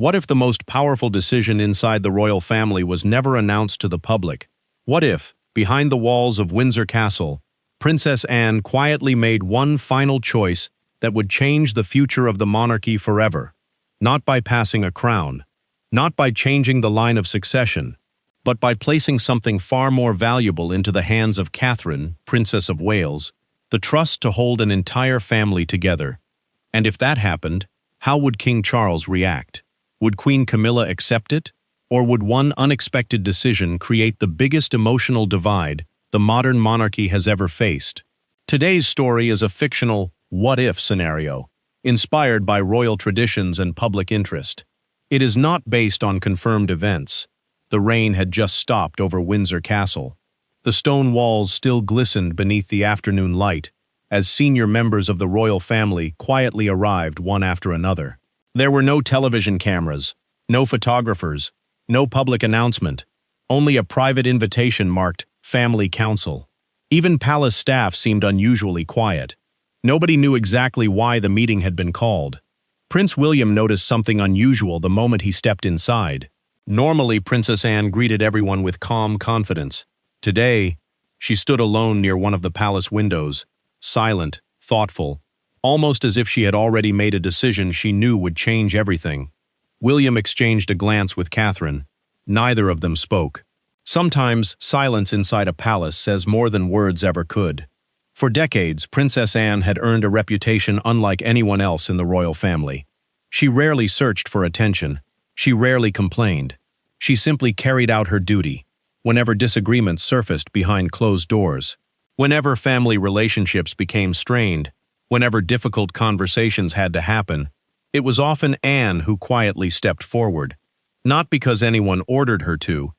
What if the most powerful decision inside the royal family was never announced to the public? What if, behind the walls of Windsor Castle, Princess Anne quietly made one final choice that would change the future of the monarchy forever? Not by passing a crown, not by changing the line of succession, but by placing something far more valuable into the hands of Catherine, Princess of Wales, the trust to hold an entire family together. And if that happened, how would King Charles react? Would Queen Camilla accept it? Or would one unexpected decision create the biggest emotional divide the modern monarchy has ever faced? Today's story is a fictional what-if scenario, inspired by royal traditions and public interest. It is not based on confirmed events. The rain had just stopped over Windsor Castle. The stone walls still glistened beneath the afternoon light, as senior members of the royal family quietly arrived one after another. There were no television cameras, no photographers, no public announcement, only a private invitation marked Family Council. Even palace staff seemed unusually quiet. Nobody knew exactly why the meeting had been called. Prince William noticed something unusual the moment he stepped inside. Normally, Princess Anne greeted everyone with calm confidence. Today, she stood alone near one of the palace windows, silent, thoughtful, almost as if she had already made a decision she knew would change everything. William exchanged a glance with Catherine. Neither of them spoke. Sometimes, silence inside a palace says more than words ever could. For decades, Princess Anne had earned a reputation unlike anyone else in the royal family. She rarely searched for attention. She rarely complained. She simply carried out her duty. Whenever disagreements surfaced behind closed doors, whenever family relationships became strained, whenever difficult conversations had to happen, it was often Anne who quietly stepped forward. Not because anyone ordered her to,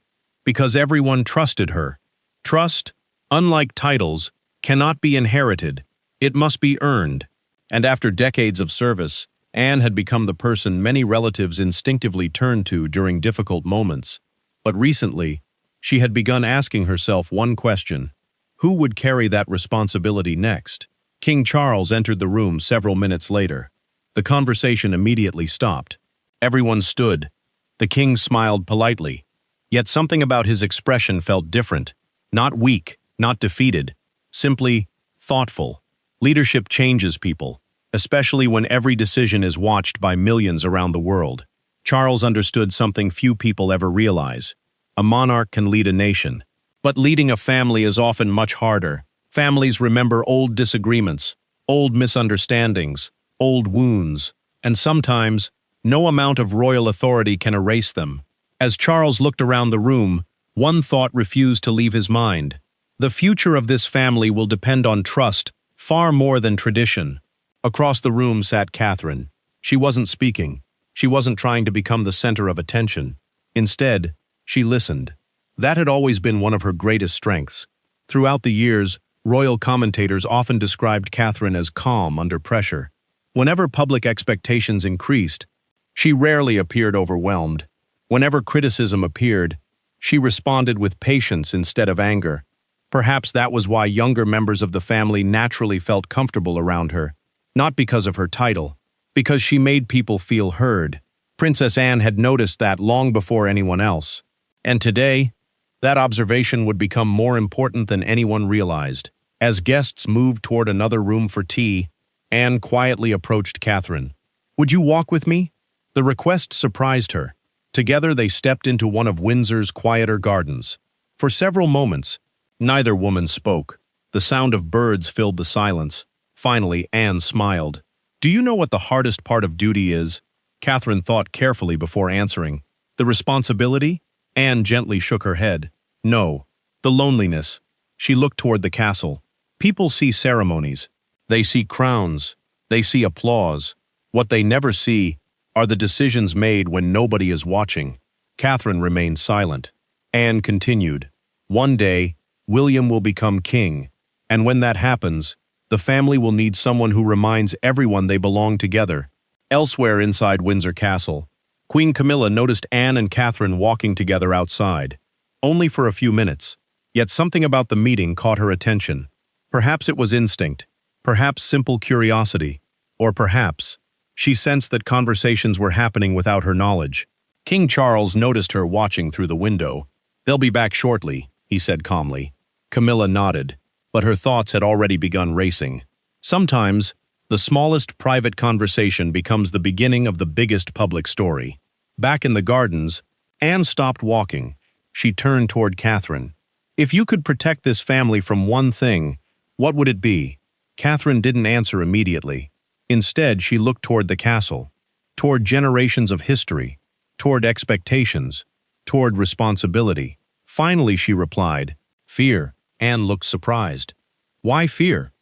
because everyone trusted her. Trust, unlike titles, cannot be inherited. It must be earned. And after decades of service, Anne had become the person many relatives instinctively turned to during difficult moments. But recently, she had begun asking herself one question: who would carry that responsibility next? King Charles entered the room several minutes later. The conversation immediately stopped. Everyone stood. The king smiled politely. Yet something about his expression felt different. Not weak, not defeated. Simply thoughtful. Leadership changes people, especially when every decision is watched by millions around the world. Charles understood something few people ever realize. A monarch can lead a nation, but leading a family is often much harder. Families remember old disagreements, old misunderstandings, old wounds, and sometimes, no amount of royal authority can erase them. As Charles looked around the room, one thought refused to leave his mind. The future of this family will depend on trust, far more than tradition. Across the room sat Catherine. She wasn't speaking. She wasn't trying to become the center of attention. Instead, she listened. That had always been one of her greatest strengths. Throughout the years, royal commentators often described Catherine as calm under pressure. Whenever public expectations increased, she rarely appeared overwhelmed. Whenever criticism appeared, she responded with patience instead of anger. Perhaps that was why younger members of the family naturally felt comfortable around her. Not because of her title, because she made people feel heard. Princess Anne had noticed that long before anyone else. And today, that observation would become more important than anyone realized. As guests moved toward another room for tea, Anne quietly approached Catherine. "Would you walk with me?" The request surprised her. Together they stepped into one of Windsor's quieter gardens. For several moments, neither woman spoke. The sound of birds filled the silence. Finally, Anne smiled. "Do you know what the hardest part of duty is?" Catherine thought carefully before answering. "The responsibility?" Anne gently shook her head. "No. The loneliness." She looked toward the castle. People see ceremonies. They see crowns. They see applause. What they never see are the decisions made when nobody is watching. Catherine remained silent. Anne continued. "One day, William will become king, and when that happens, the family will need someone who reminds everyone they belong together." Elsewhere inside Windsor Castle, Queen Camilla noticed Anne and Catherine walking together outside. Only for a few minutes, yet something about the meeting caught her attention. Perhaps it was instinct, perhaps simple curiosity, or perhaps She sensed that conversations were happening without her knowledge. King Charles noticed her watching through the window. "They'll be back shortly," he said calmly. Camilla nodded, but her thoughts had already begun racing. Sometimes, the smallest private conversation becomes the beginning of the biggest public story. Back in the gardens, Anne stopped walking. She turned toward Catherine. "If you could protect this family from one thing, what would it be?" Catherine didn't answer immediately. Instead, she looked toward the castle, toward generations of history, toward expectations, toward responsibility. Finally, she replied, "Fear." Anne looked surprised. "Why fear?"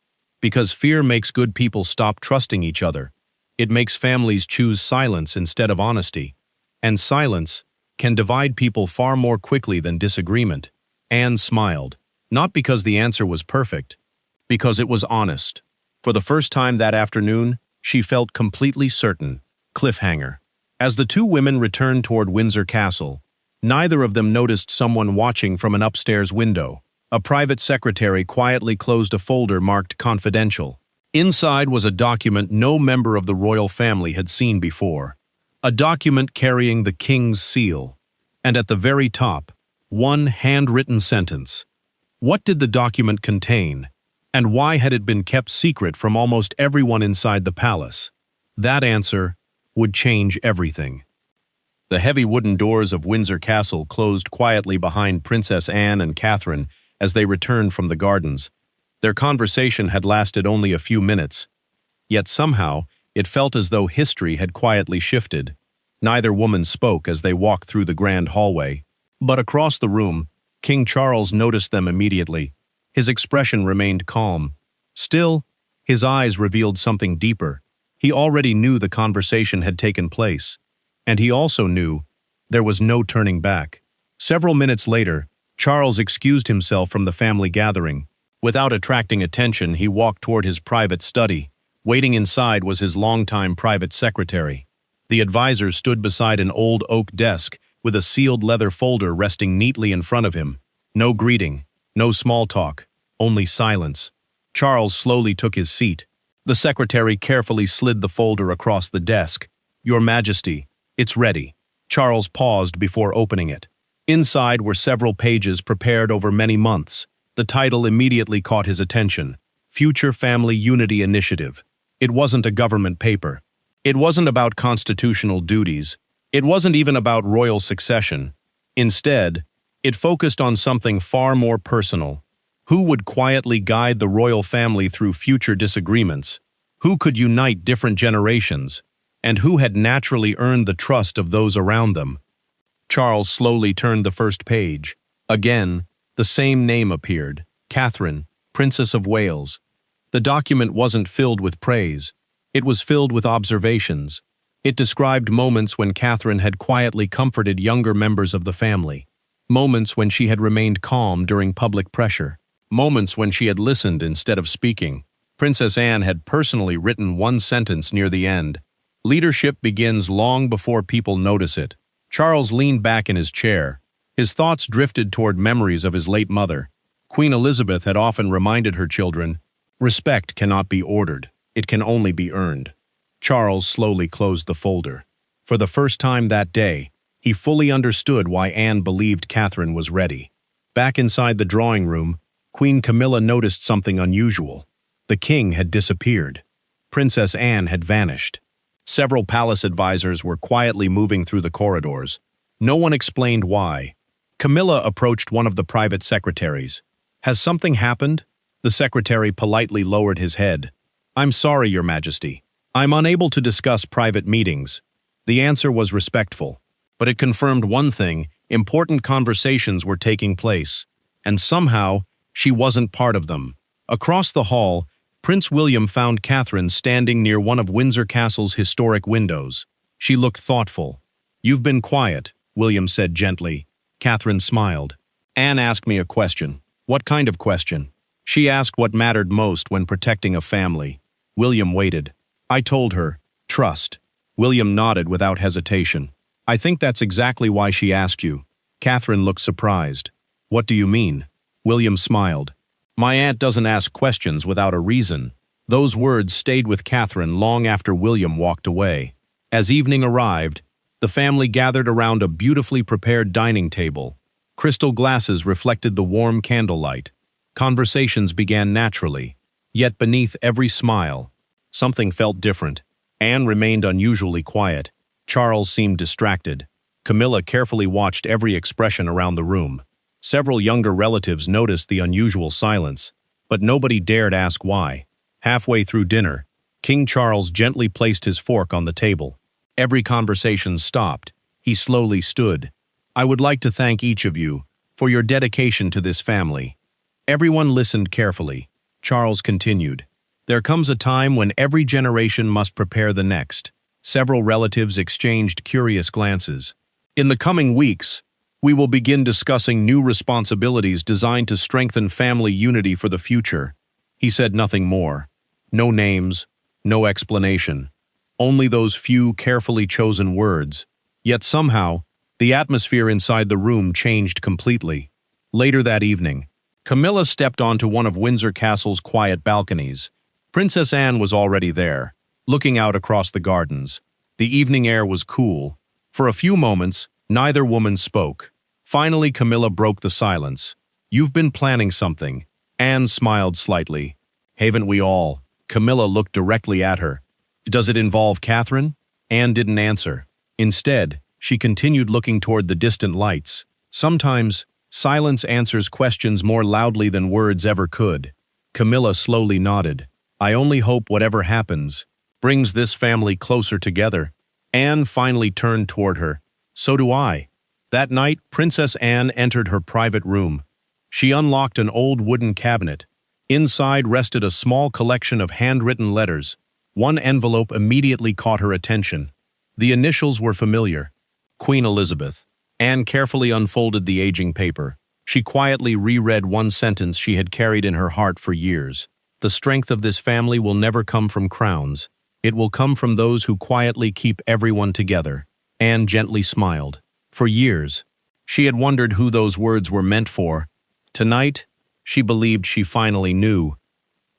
"Because fear makes good people stop trusting each other. It makes families choose silence instead of honesty. And silence can divide people far more quickly than disagreement." Anne smiled, not because the answer was perfect, because it was honest. For the first time that afternoon, she felt completely certain. Cliffhanger. As the two women returned toward Windsor Castle, neither of them noticed someone watching from an upstairs window. A private secretary quietly closed a folder marked "Confidential." Inside was a document no member of the royal family had seen before. A document carrying the king's seal. And at the very top, one handwritten sentence. What did the document contain? And why had it been kept secret from almost everyone inside the palace? That answer would change everything. The heavy wooden doors of Windsor Castle closed quietly behind Princess Anne and Catherine as they returned from the gardens. Their conversation had lasted only a few minutes, yet somehow it felt as though history had quietly shifted. Neither woman spoke as they walked through the grand hallway, but across the room, King Charles noticed them immediately. His expression remained calm. Still, his eyes revealed something deeper. He already knew the conversation had taken place, and he also knew there was no turning back. Several minutes later, Charles excused himself from the family gathering. Without attracting attention, he walked toward his private study. Waiting inside was his longtime private secretary. The advisor stood beside an old oak desk with a sealed leather folder resting neatly in front of him. No greeting, no small talk, only silence. Charles slowly took his seat. The secretary carefully slid the folder across the desk. "Your Majesty, it's ready." Charles paused before opening it. Inside were several pages prepared over many months. The title immediately caught his attention: Future Family Unity Initiative. It wasn't a government paper. It wasn't about constitutional duties. It wasn't even about royal succession. Instead, it focused on something far more personal. Who would quietly guide the royal family through future disagreements? Who could unite different generations? And who had naturally earned the trust of those around them? Charles slowly turned the first page. Again, the same name appeared: Catherine, Princess of Wales. The document wasn't filled with praise. It was filled with observations. It described moments when Catherine had quietly comforted younger members of the family. Moments when she had remained calm during public pressure. Moments when she had listened instead of speaking. Princess Anne had personally written one sentence near the end: "Leadership begins long before people notice it." Charles leaned back in his chair. His thoughts drifted toward memories of his late mother. Queen Elizabeth had often reminded her children, "Respect cannot be ordered, it can only be earned." Charles slowly closed the folder. For the first time that day, he fully understood why Anne believed Catherine was ready. Back inside the drawing room, Queen Camilla noticed something unusual. The king had disappeared. Princess Anne had vanished. Several palace advisors were quietly moving through the corridors. No one explained why. Camilla approached one of the private secretaries. "Has something happened?" The secretary politely lowered his head. "I'm sorry, Your Majesty. I'm unable to discuss private meetings." The answer was respectful, but it confirmed one thing: important conversations were taking place, and somehow she wasn't part of them. Across the hall, Prince William found Catherine standing near one of Windsor Castle's historic windows. She looked thoughtful. "You've been quiet," William said gently. Catherine smiled. "Anne asked me a question." "What kind of question?" "She asked what mattered most when protecting a family." William waited. "I told her, trust." William nodded without hesitation. "I think that's exactly why she asked you." Catherine looked surprised. "What do you mean?" William smiled. "My aunt doesn't ask questions without a reason. Those words stayed with Catherine long after William walked away. As evening arrived, the family gathered around a beautifully prepared dining table. Crystal glasses reflected the warm candlelight. Conversations began naturally, yet beneath every smile, something felt different. Anne remained unusually quiet. Charles seemed distracted. Camilla carefully watched every expression around the room. Several younger relatives noticed the unusual silence, but nobody dared ask why. Halfway through dinner, King Charles gently placed his fork on the table. Every conversation stopped. He slowly stood. "I would like to thank each of you for your dedication to this family." Everyone listened carefully. Charles continued, "There comes a time when every generation must prepare the next." Several relatives exchanged curious glances. "In the coming weeks, we will begin discussing new responsibilities designed to strengthen family unity for the future." He said nothing more. No names, no explanation. Only those few carefully chosen words. Yet somehow, the atmosphere inside the room changed completely. Later that evening, Camilla stepped onto one of Windsor Castle's quiet balconies. Princess Anne was already there, looking out across the gardens. The evening air was cool. For a few moments, neither woman spoke. Finally, Camilla broke the silence. "You've been planning something." Anne smiled slightly. "Haven't we all?" Camilla looked directly at her. "Does it involve Catherine?" Anne didn't answer. Instead, she continued looking toward the distant lights. Sometimes, silence answers questions more loudly than words ever could. Camilla slowly nodded. "I only hope whatever happens brings this family closer together." Anne finally turned toward her. "So do I." That night, Princess Anne entered her private room. She unlocked an old wooden cabinet. Inside rested a small collection of handwritten letters. One envelope immediately caught her attention. The initials were familiar. Queen Elizabeth. Anne carefully unfolded the aging paper. She quietly reread one sentence she had carried in her heart for years. "The strength of this family will never come from crowns. It will come from those who quietly keep everyone together." Anne gently smiled. For years, she had wondered who those words were meant for. Tonight, she believed she finally knew.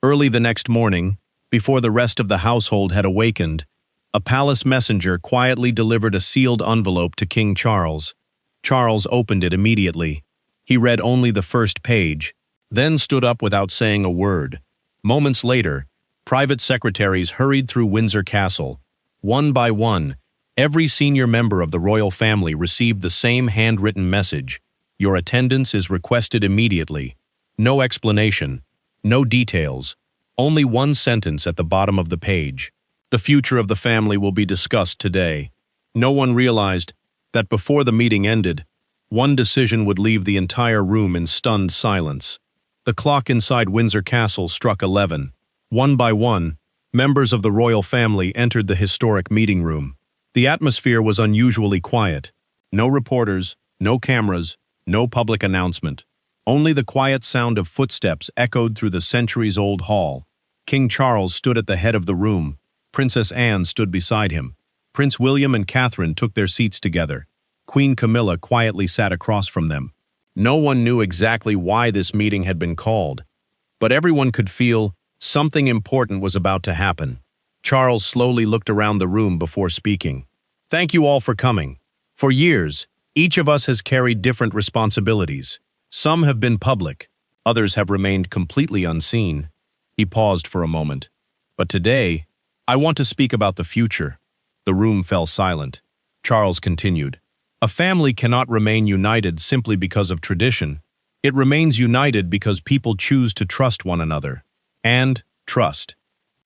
Early the next morning, before the rest of the household had awakened, a palace messenger quietly delivered a sealed envelope to King Charles. Charles opened it immediately. He read only the first page, then stood up without saying a word. Moments later, private secretaries hurried through Windsor Castle. One by one, every senior member of the royal family received the same handwritten message. "Your attendance is requested immediately." No explanation, no details, only one sentence at the bottom of the page. "The future of the family will be discussed today." No one realized that before the meeting ended, one decision would leave the entire room in stunned silence. The clock inside Windsor Castle struck 11. One by one, members of the royal family entered the historic meeting room. The atmosphere was unusually quiet. No reporters, no cameras, no public announcement. Only the quiet sound of footsteps echoed through the centuries-old hall. King Charles stood at the head of the room. Princess Anne stood beside him. Prince William and Catherine took their seats together. Queen Camilla quietly sat across from them. No one knew exactly why this meeting had been called, but everyone could feel something important was about to happen. Charles slowly looked around the room before speaking. "Thank you all for coming. For years, each of us has carried different responsibilities. Some have been public, others have remained completely unseen." He paused for a moment. "But today, I want to speak about the future." The room fell silent. Charles continued. "A family cannot remain united simply because of tradition. It remains united because people choose to trust one another. And trust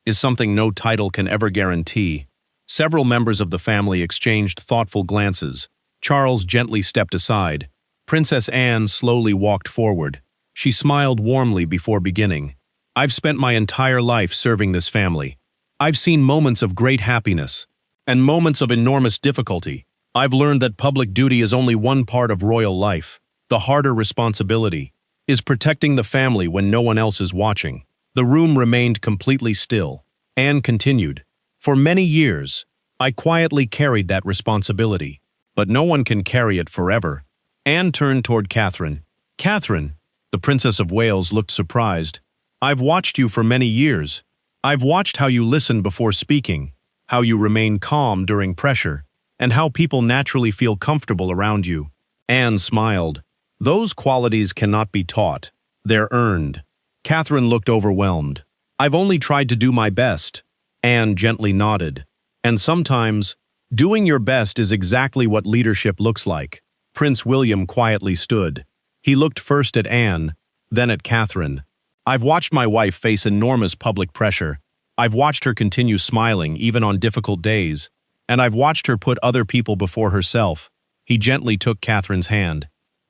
is something no title can ever guarantee." Several members of the family exchanged thoughtful glances. Charles gently stepped aside. Princess Anne slowly walked forward. She smiled warmly before beginning. "I've spent my entire life serving this family. I've seen moments of great happiness and moments of enormous difficulty. I've learned that public duty is only one part of royal life. The harder responsibility is protecting the family when no one else is watching." The room remained completely still. Anne continued, "For many years, I quietly carried that responsibility. But no one can carry it forever." Anne turned toward Catherine. "Catherine," the Princess of Wales looked surprised. "I've watched you for many years. I've watched how you listen before speaking, how you remain calm during pressure, and how people naturally feel comfortable around you." Anne smiled. "Those qualities cannot be taught. They're earned." Catherine looked overwhelmed. "I've only tried to do my best." Anne gently nodded. "And sometimes, doing your best is exactly what leadership looks like." Prince William quietly stood. He looked first at Anne, then at Catherine. "I've watched my wife face enormous public pressure. I've watched her continue smiling even on difficult days, and I've watched her put other people before herself." He gently took Catherine's hand.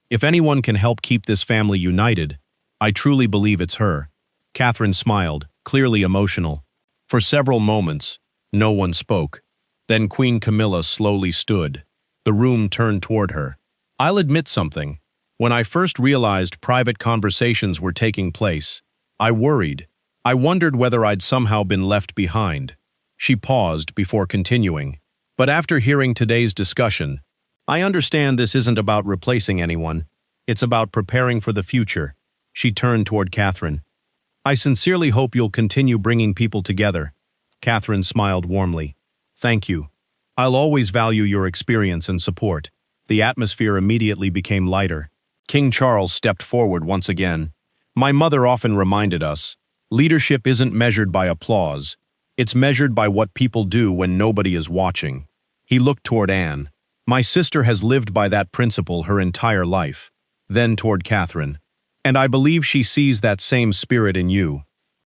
"If anyone can help keep this family united, I truly believe it's her." Catherine smiled, clearly emotional. For several moments, no one spoke. Then Queen Camilla slowly stood. The room turned toward her. "I'll admit something. When I first realized private conversations were taking place, I worried. I wondered whether I'd somehow been left behind." She paused before continuing. "But after hearing today's discussion, I understand this isn't about replacing anyone. It's about preparing for the future." She turned toward Catherine. "I sincerely hope you'll continue bringing people together." Catherine smiled warmly. "Thank you. I'll always value your experience and support." The atmosphere immediately became lighter. King Charles stepped forward once again. "My mother often reminded us, leadership isn't measured by applause. It's measured by what people do when nobody is watching." He looked toward Anne. "My sister has lived by that principle her entire life." Then toward Catherine. "And I believe she sees that same spirit in you."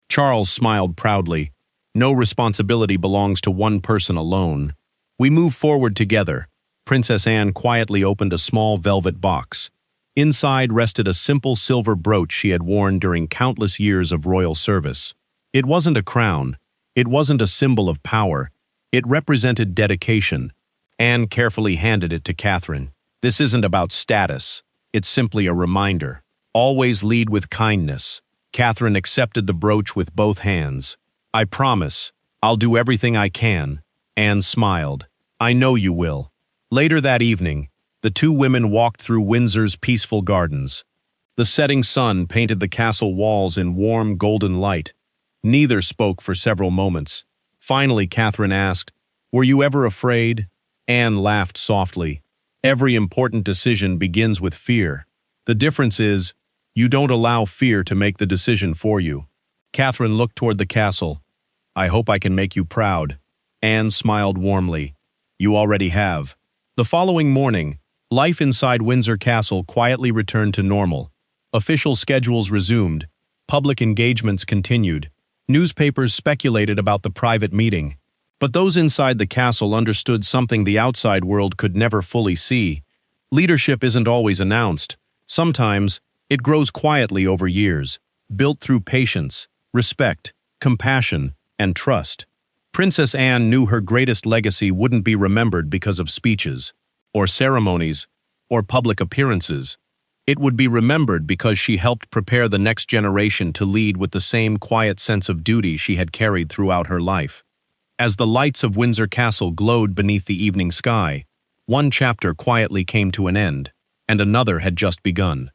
Charles smiled proudly. "No responsibility belongs to one person alone. We move forward together." Princess Anne quietly opened a small velvet box. Inside rested a simple silver brooch she had worn during countless years of royal service. It wasn't a crown. It wasn't a symbol of power. It represented dedication. Anne carefully handed it to Catherine. "This isn't about status. It's simply a reminder. Always lead with kindness." Catherine accepted the brooch with both hands. "I promise. I'll do everything I can." Anne smiled. "I know you will." Later that evening, the two women walked through Windsor's peaceful gardens. The setting sun painted the castle walls in warm golden light. Neither spoke for several moments. Finally, Catherine asked, "Were you ever afraid?" Anne laughed softly. "Every important decision begins with fear. The difference is, you don't allow fear to make the decision for you." Catherine looked toward the castle. "I hope I can make you proud." Anne smiled warmly. "You already have." The following morning, life inside Windsor Castle quietly returned to normal. Official schedules resumed. Public engagements continued. Newspapers speculated about the private meeting. But those inside the castle understood something the outside world could never fully see. Leadership isn't always announced. Sometimes, it grows quietly over years, built through patience, respect, compassion, and trust. Princess Anne knew her greatest legacy wouldn't be remembered because of speeches, or ceremonies, or public appearances. It would be remembered because she helped prepare the next generation to lead with the same quiet sense of duty she had carried throughout her life. As the lights of Windsor Castle glowed beneath the evening sky, one chapter quietly came to an end, and another had just begun.